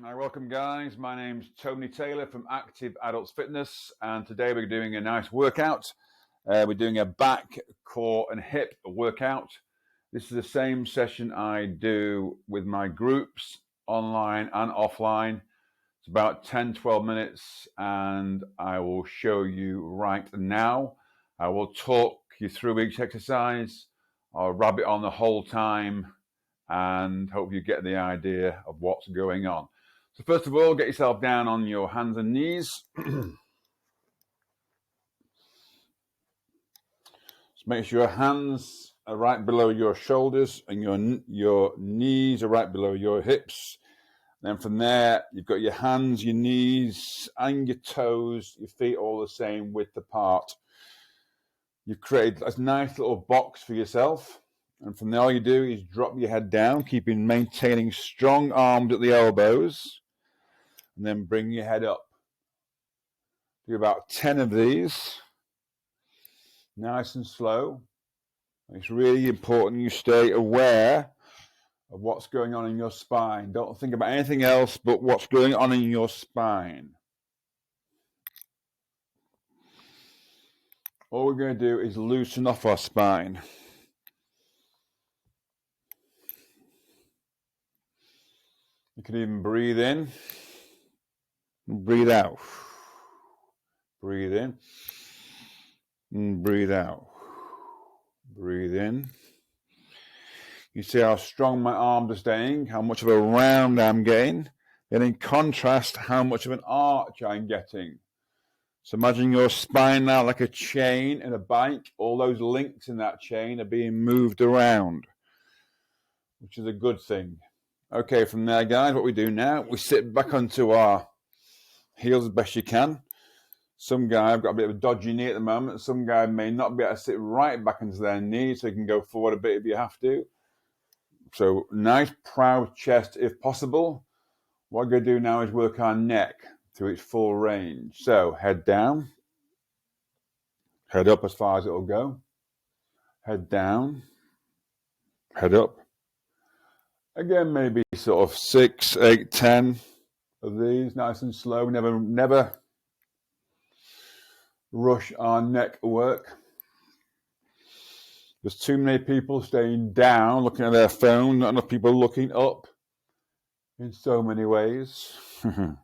Hi, welcome guys. My name's Tony Taylor from Active Adults Fitness, and today we're doing a nice workout. We're doing a back, core and hip workout. This is the same session I do with my groups online and offline. It's about 10-12 minutes, and I will show you right now. I will talk you through each exercise. I'll rub it on the whole time and hope you get the idea of what's going on. So first of all, get yourself down on your hands and knees. Just make sure your hands are right below your shoulders and your knees are right below your hips. Then from there, you've got your hands, your knees, and your toes, your feet all the same width apart. You've created a nice little box for yourself. And from there, all you do is drop your head down, maintaining strong arms at the elbows. And then bring your head up. Do about 10 of these. Nice and slow. It's really important you stay aware of what's going on in your spine. Don't think about anything else but what's going on in your spine. All we're going to do is loosen off our spine. You can even breathe in. Breathe out. Breathe in. And breathe out. Breathe in. You see how strong my arms are staying, how much of a round I'm getting. Then in contrast, how much of an arch I'm getting. So imagine your spine now like a chain in a bike. All those links in that chain are being moved around, which is a good thing. Okay, from there, guys, what we do now, we sit back onto our heels as best you can. Some guy, I've got a bit of a dodgy knee at the moment. Some guy may not be able to sit right back into their knee, so you can go forward a bit if you have to. So nice, proud chest if possible. What we're going to do now is work our neck to its full range. So head down, head up as far as it'll go. Head down, head up. Again, maybe sort of 6, 8, 10 of these, nice and slow. Never rush our neck work. There's too many people staying down, looking at their phone, not enough people looking up in so many ways. And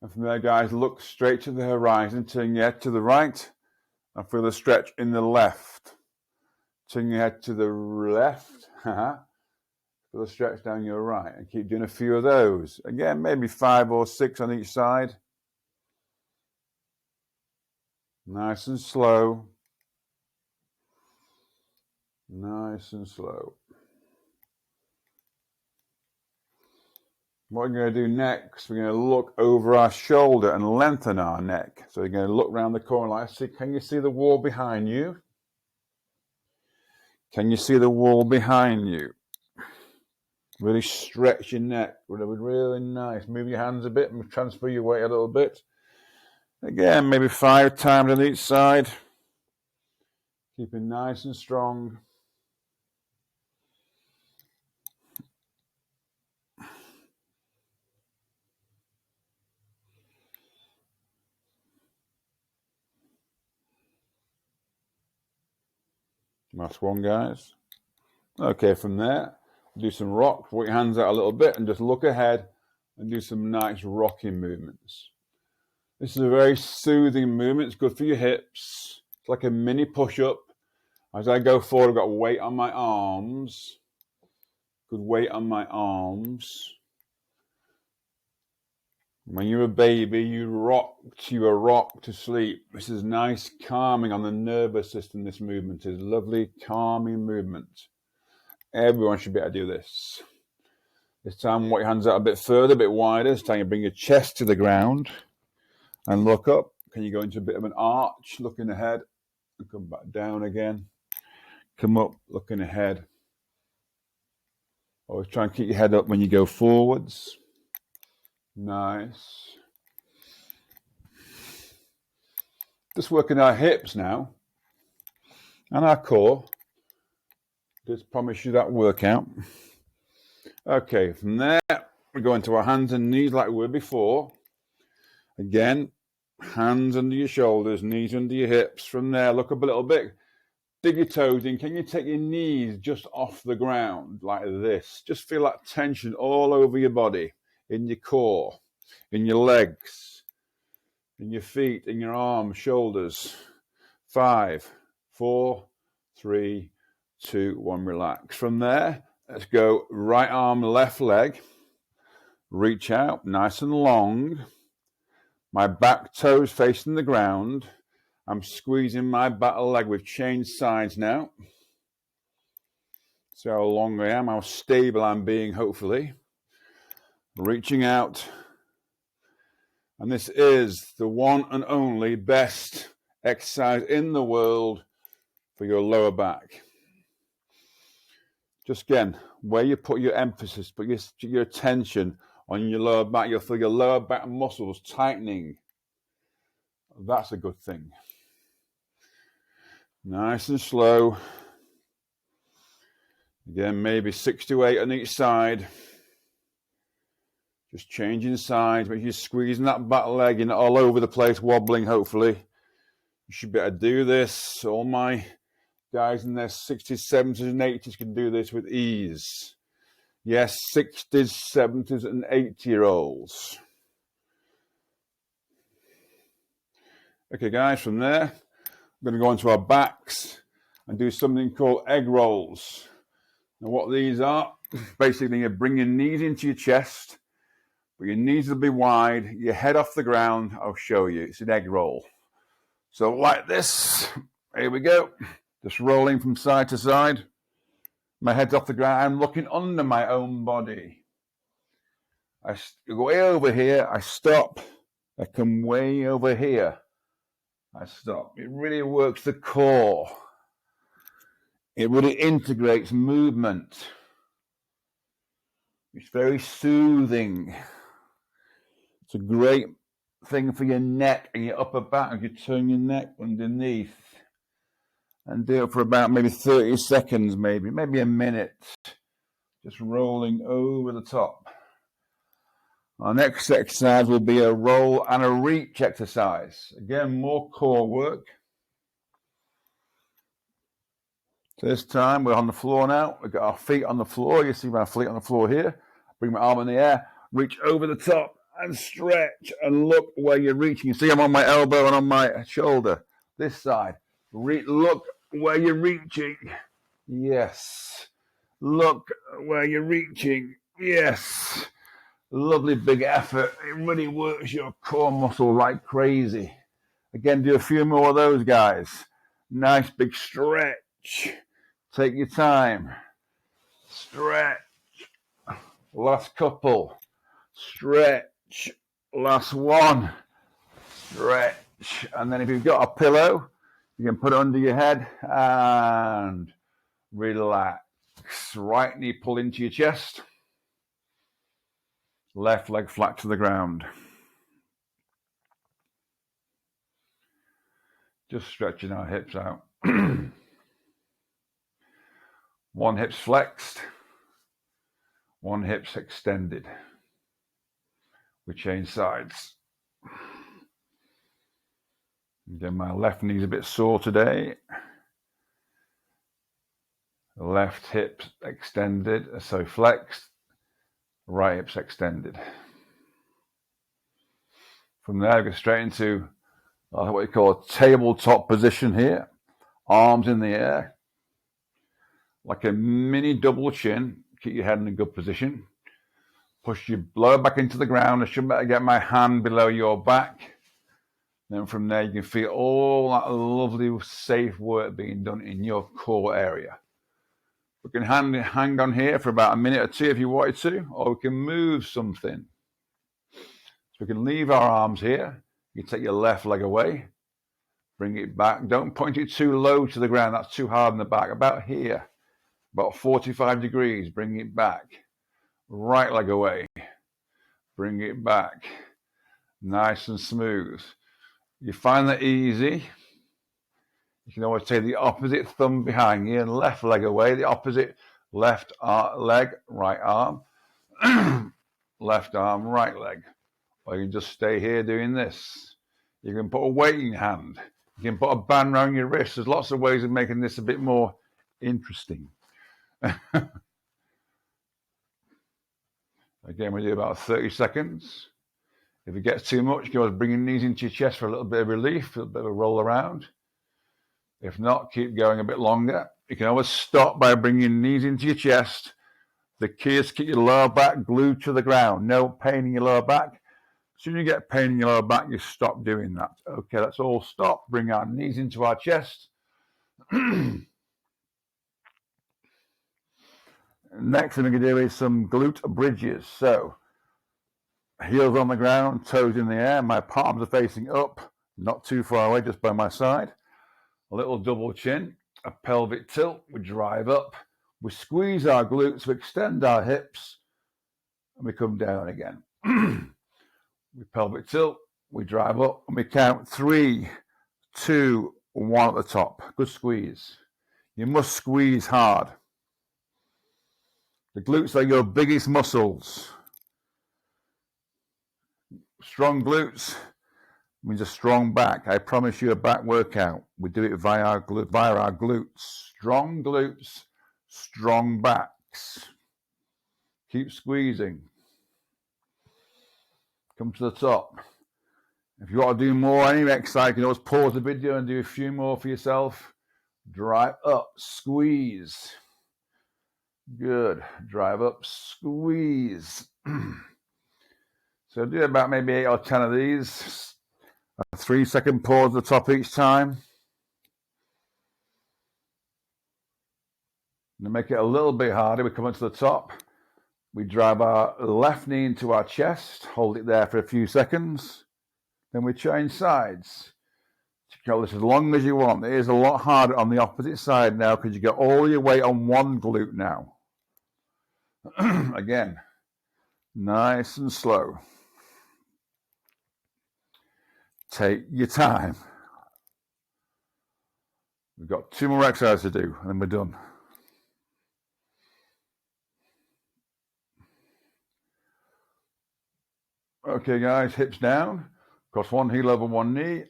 from there, guys, look straight to the horizon, turn your head to the right, and feel the stretch in the left. Turn your head to the left, feel the stretch down your right, and keep doing a few of those. Again, maybe 5 or 6 on each side. Nice and slow. Nice and slow. What we're going to do next, we're going to look over our shoulder and lengthen our neck. So you're going to look around the corner like this. Can you see the wall behind you? Can you see the wall behind you? Really stretch your neck. Really nice. Move your hands a bit and transfer your weight a little bit. Again, maybe 5 times on each side. Keeping nice and strong. Last one, guys. Okay, from there, do some rocks. Put your hands out a little bit and just look ahead and do some nice rocking movements. This is a very soothing movement. It's good for your hips. It's like a mini push-up. As I go forward, I've got weight on my arms. Good weight on my arms. When you're a baby, you are rocked to sleep. This is nice calming on the nervous system. This movement is lovely, calming movement. Everyone should be able to do this. This time, walk your hands out a bit further, a bit wider. This time, you bring your chest to the ground and look up. Can you go into a bit of an arch, looking ahead, and come back down again? Come up, looking ahead. Always try and keep your head up when you go forwards. Nice. Just working our hips now and our core. Just promise you that workout. Okay, from there, We go into our hands and knees like we were before. Again, hands under your shoulders, knees under your hips. From there, look up a little bit. Dig your toes in. Can you take your knees just off the ground like this? Just feel that tension all over your body, in your core, in your legs, in your feet, in your arms, shoulders. 5, 4, 3, 2, 1, relax. From there, let's go right arm, left leg. Reach out, nice and long. My back toes facing the ground. I'm squeezing my back leg. We've changed sides now. See how long I am, how stable I'm being, hopefully. Reaching out. And this is the one and only best exercise in the world for your lower back. Just again, where you put your emphasis, put your attention on your lower back, you'll feel your lower back muscles tightening. That's a good thing. Nice and slow. Again, maybe 6 to 8 on each side. Just changing sides, make sure you're squeezing that back leg in all over the place, wobbling, hopefully. You should be able to do this. All my guys in their 60s, 70s, and 80s can do this with ease. Yes, 60s, 70s, and 80-year-olds. Okay, guys, from there, we're going to go onto our backs and do something called egg rolls. Now, what these are, basically, you bring your knees into your chest, but your knees will be wide, your head off the ground. I'll show you. It's an egg roll. So like this, here we go. Just rolling from side to side. My head's off the ground. I'm looking under my own body. I go way over here. I stop. I come way over here. I stop. It really works the core. It really integrates movement. It's very soothing. It's a great thing for your neck and your upper back. You turn your neck underneath and do it for about maybe 30 seconds, maybe a minute. Just rolling over the top. Our next exercise will be a roll and a reach exercise. Again, more core work. So this time we're on the floor now. We've got our feet on the floor. You see my feet on the floor here. Bring my arm in the air, reach over the top and stretch and look where you're reaching. You see I'm on my elbow and on my shoulder. This side. Look where you're reaching. Yes. Look where you're reaching. Yes. Lovely big effort. It really works your core muscle like crazy. Again, do a few more of those, guys. Nice big stretch. Take your time. Stretch. Last couple. Stretch. Last one. Stretch. And then if you've got a pillow, you can put it under your head and relax. Right knee pull into your chest. Left leg flat to the ground. Just stretching our hips out. One hip's flexed. One hip's extended. We change sides. Again, my left knee's a bit sore today. The left hip's extended, so flexed. Right hip's extended. From there, we go straight into what we call a tabletop position here. Arms in the air. Like a mini double chin. Keep your head in a good position. Push your lower back into the ground. I should better get my hand below your back. Then from there, you can feel all that lovely, safe work being done in your core area. We can hang on here for about a minute or two if you wanted to, or we can move something. So we can leave our arms here. You take your left leg away, bring it back. Don't point it too low to the ground. That's too hard in the back. About here, about 45 degrees. Bring it back. Right leg away. Bring it back. Nice and smooth. You find that easy. You can always take the opposite thumb behind you and left leg away, the opposite left leg, right arm. left arm, right leg. Or you can just stay here doing this. You can put a weight in your hand. You can put a band around your wrist. There's lots of ways of making this a bit more interesting. Again, we do about 30 seconds. If it gets too much, you can always bring your knees into your chest for a little bit of relief, a little bit of a roll around. If not, keep going a bit longer. You can always stop by bringing your knees into your chest. The key is to keep your lower back glued to the ground. No pain in your lower back. As soon as you get pain in your lower back, you stop doing that. Okay, let's all stop. Bring our knees into our chest. Next thing we can do is some glute bridges. So, heels on the ground, toes in the air. My palms are facing up, not too far away, just by my side. A little double chin, a pelvic tilt. We drive up. We squeeze our glutes, we extend our hips, and we come down again. We pelvic tilt, we drive up, and we count 3, 2, 1 at the top. Good squeeze. You must squeeze hard. The glutes are your biggest muscles. Strong glutes means a strong back. I promise you a back workout. We do it via our glutes. Strong glutes, strong backs. Keep squeezing. Come to the top. If you want to do more any exercise, you can always pause the video and do a few more for yourself. Drive up, squeeze. Good. Drive up, squeeze. So do about maybe 8 or 10 of these. A 3-second pause at the top each time. And to make it a little bit harder, we come up to the top. We drive our left knee into our chest, hold it there for a few seconds. Then we change sides. You go this as long as you want. It is a lot harder on the opposite side now because you get all your weight on one glute now. Again, nice and slow. Take your time. We've got 2 more exercises to do and then we're done. Okay guys, hips down. Cross one heel over one knee.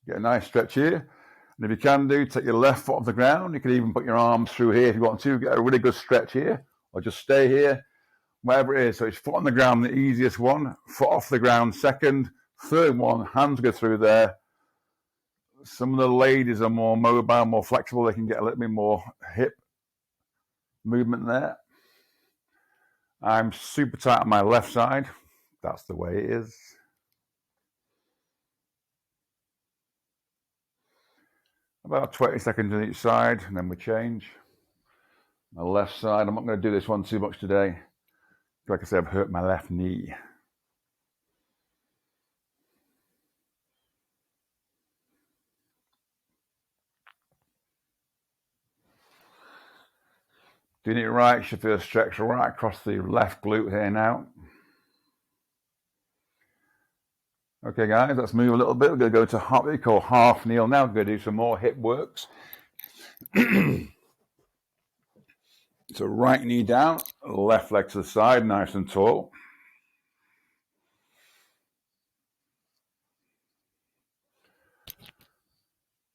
Get a nice stretch here. And if you can take your left foot off the ground. You can even put your arms through here if you want to. Get a really good stretch here. Or just stay here. Whatever it is. So it's foot on the ground, the easiest one. Foot off the ground, second. Third one, hands go through there. Some of the ladies are more mobile, more flexible. They can get a little bit more hip movement there. I'm super tight on my left side. That's the way it is. About 20 seconds on each side, and then we change. My left side, I'm not going to do this one too much today. Like I said, I've hurt my left knee. Doing it right, you should feel a stretch right across the left glute here now. Okay guys, let's move a little bit. We're going to go to what we call half kneel now. We're going to do some more hip works. So right knee down, left leg to the side, nice and tall.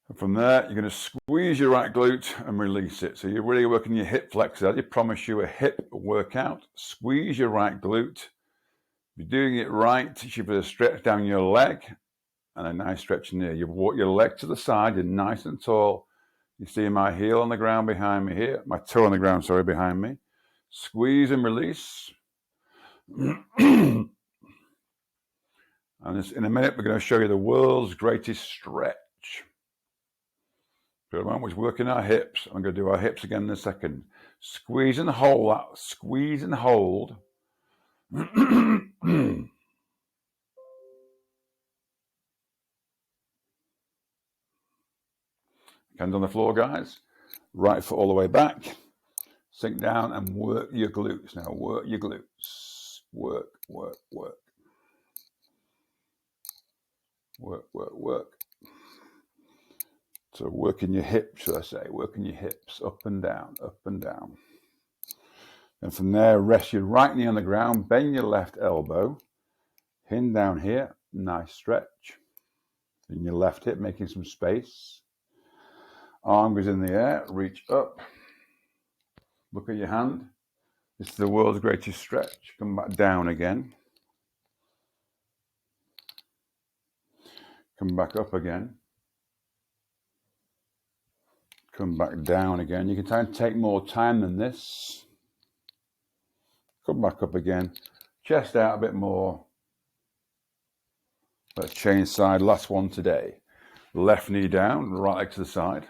And from there, you're going to squeeze your right glute and release it. So you're really working your hip flexor. I promise you a hip workout. Squeeze your right glute. If you're doing it right, you should be able to stretch down your leg and a nice stretch in there. You walk your leg to the side, you're nice and tall. You see my heel on the ground behind me here, my toe on the ground, sorry, behind me. Squeeze and release. And in a minute, we're going to show you the world's greatest stretch. For the moment, we're working our hips. I'm going to do our hips again in a second. Squeeze and hold that. Squeeze and hold. Hands on the floor, guys. Right foot all the way back. Sink down and work your glutes. Now work your glutes. Work, work, work. Work, work, work. So working your hips, should I say. Working your hips up and down, up and down. And from there, rest your right knee on the ground, bend your left elbow, hin down here, nice stretch. In your left hip, making some space. Arm goes in the air, reach up. Look at your hand. This is the world's greatest stretch. Come back down again. Come back up again. Come back down again. You can try and take more time than this. Come back up again. Chest out a bit more. Let's change side. Last one today. Left knee down, right leg to the side.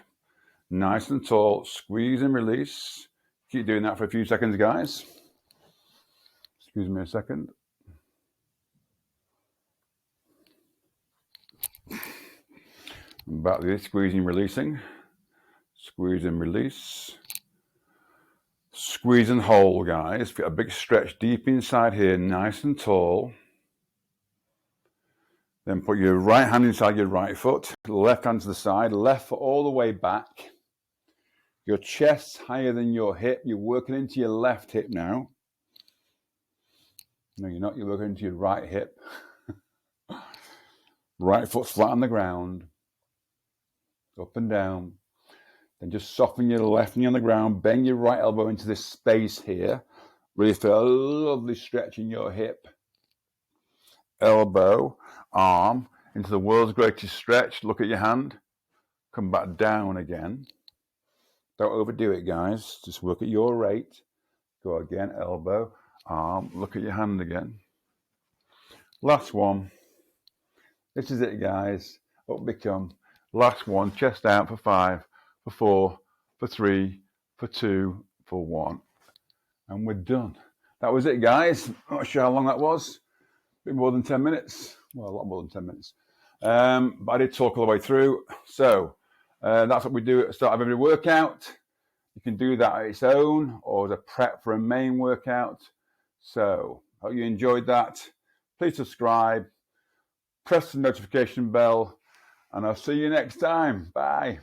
Nice and tall. Squeeze and release. Keep doing that for a few seconds, guys. Excuse me a second. Back to this, squeezing, releasing. Squeeze and release. Squeeze and hold, guys. Get a big stretch deep inside here, nice and tall. Then put your right hand inside your right foot, left hand to the side, left foot all the way back. Your chest's higher than your hip. You're working into your left hip now. No, you're not. You're working into your right hip. Right foot's flat on the ground. Up and down. Then just soften your left knee on the ground. Bend your right elbow into this space here. Really feel a lovely stretch in your hip. Elbow, arm, into the world's greatest stretch. Look at your hand. Come back down again. Don't overdo it, guys. Just work at your rate. Go again, elbow, arm. Look at your hand again. Last one. This is it, guys. Up we come. Last one. Chest out for 5, for 4, for 3, for 2, for 1. And we're done. That was it, guys. Not sure how long that was. A bit more than 10 minutes. Well, a lot more than 10 minutes. But I did talk all the way through. So that's what we do at the start of every workout. You can do that on its own or as a prep for a main workout. So hope you enjoyed that. Please subscribe. Press the notification bell. And I'll see you next time. Bye.